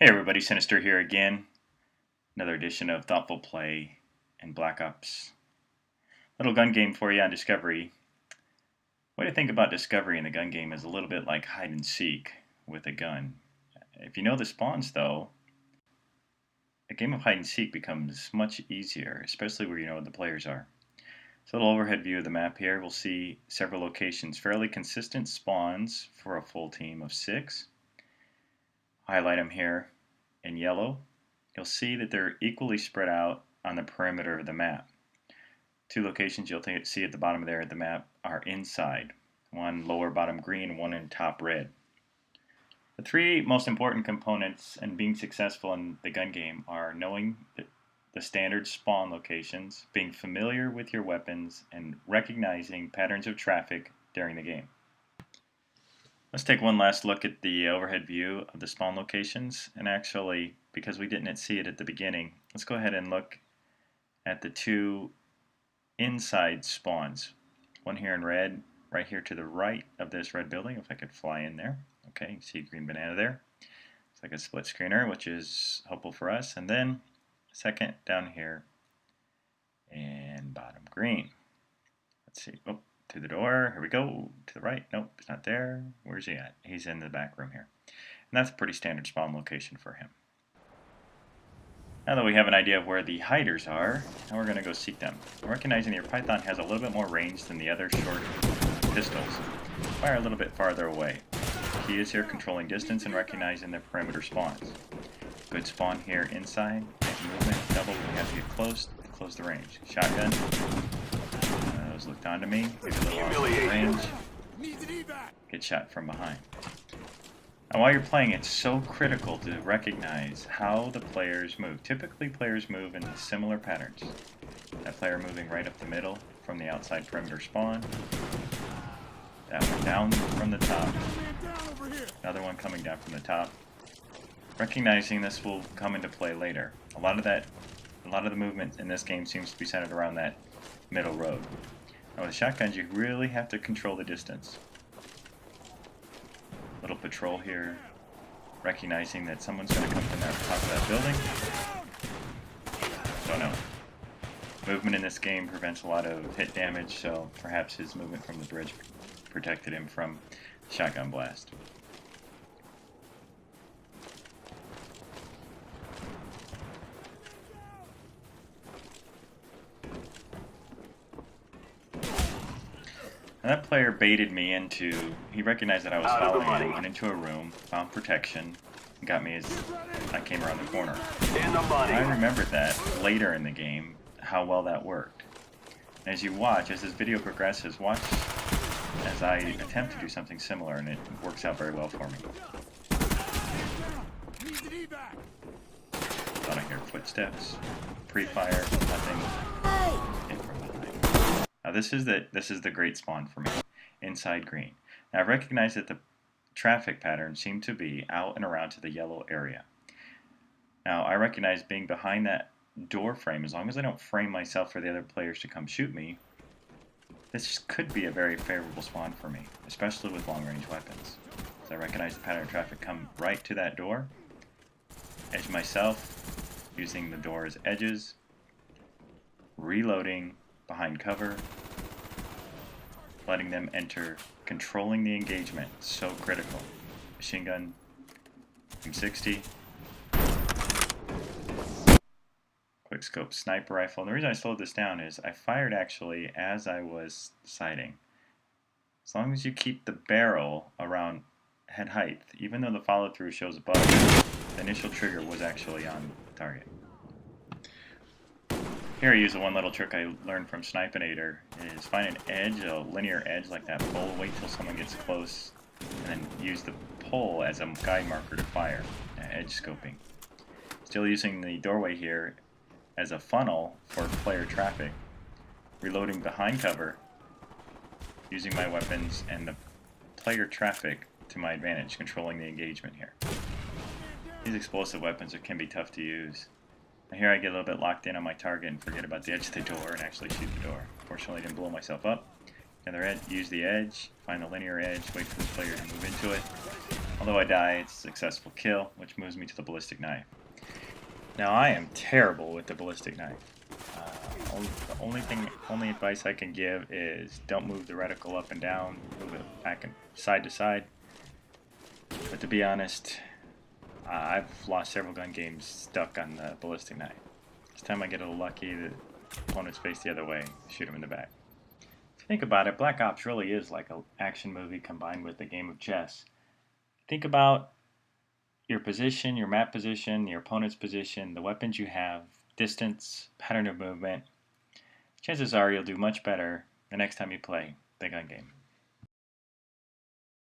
Hey everybody, Sinister here again. Another edition of Thoughtful Play and Black Ops. Little gun game for you on Discovery. Way to think about Discovery in the gun game is a little bit like hide and seek with a gun. If you know the spawns though, a game of hide and seek becomes much easier, especially where you know where the players are. So a little overhead view of the map here. We'll see several locations, fairly consistent spawns for a full team of 6. Highlight them here in yellow. You'll see that they're equally spread out on the perimeter of the map. 2 locations you'll see at the bottom there of the map are inside. One lower bottom green, one in top red. The 3 most important components in being successful in the gun game are knowing the standard spawn locations, being familiar with your weapons, and recognizing patterns of traffic during the game. Let's take one last look at the overhead view of the spawn locations, and actually, because we didn't see it at the beginning, let's go ahead and look at the 2 inside spawns. One here in red, right here to the right of this red building, if I could fly in there. Okay, you see a green banana there. It's like a split screener, which is helpful for us. And then, second down here, and bottom green. Let's see, oh, to the door, here we go, to the right, nope, he's not there. Where's he at? He's in the back room here. And that's a pretty standard spawn location for him. Now that we have an idea of where the hiders are, now we're going to go seek them. Recognizing your Python has a little bit more range than the other short pistols. Fire a little bit farther away. The key is here controlling distance and recognizing the perimeter spawns. Good spawn here inside. Movement, double, we have to get close to close the range. Shotgun. Those looked onto me. Maybe a little off range. Get shot from behind. Now while you're playing, it's so critical to recognize how the players move. Typically players move in similar patterns. That player moving right up the middle from the outside perimeter spawn. That one down from the top. Another one coming down from the top. Recognizing this will come into play later. A lot of the movement in this game seems to be centered around that middle road. Now with shotguns, you really have to control the distance. Little patrol here, recognizing that someone's going to come from the top of that building. Don't know. Movement in this game prevents a lot of hit damage, so perhaps his movement from the bridge protected him from shotgun blast. And that player baited me into, he recognized that I was following him, went into a room, found protection, and got me as I came around the corner. I remembered that later in the game, how well that worked. And as you watch, as this video progresses, watch as I attempt to do something similar, and it works out very well for me. Thought I heard footsteps, pre-fire, nothing, in from behind. Now this is the great spawn for me, inside green. Now I recognize that the traffic patterns seem to be out and around to the yellow area. Now I recognize being behind that door frame, as long as I don't frame myself for the other players to come shoot me, this could be a very favorable spawn for me, especially with long-range weapons. So I recognize the pattern of traffic come right to that door, edge myself, using the door as edges, reloading behind cover, letting them enter, controlling the engagement, so critical. Machine gun, M60, quick scope sniper rifle. And the reason I slowed this down is I fired actually as I was sighting. As long as you keep the barrel around head height, even though the follow through shows above, the initial trigger was actually on target. Here I use the one little trick I learned from Snipinator is find an edge, a linear edge like that pole, wait till someone gets close, and then use the pole as a guide marker to fire, edge scoping. Still using the doorway here as a funnel for player traffic, reloading behind cover, using my weapons and the player traffic to my advantage, controlling the engagement here. These explosive weapons can be tough to use. Here I get a little bit locked in on my target and forget about the edge of the door and actually shoot the door. Fortunately I didn't blow myself up. Another edge, use the edge, find the linear edge, wait for the player to move into it, Although I die, it's a successful kill, which moves me to the ballistic knife. Now I am terrible with the ballistic knife. The only advice I can give is don't move the reticle up and down, move it back and side to side. But to be honest, I've lost several gun games stuck on the ballistic knife. This time I get a little lucky, the opponent's faced the other way, shoot him in the back. If you think about it, Black Ops really is like an action movie combined with a game of chess. Think about your position, your map position, your opponent's position, the weapons you have, distance, pattern of movement. Chances are you'll do much better the next time you play the gun game.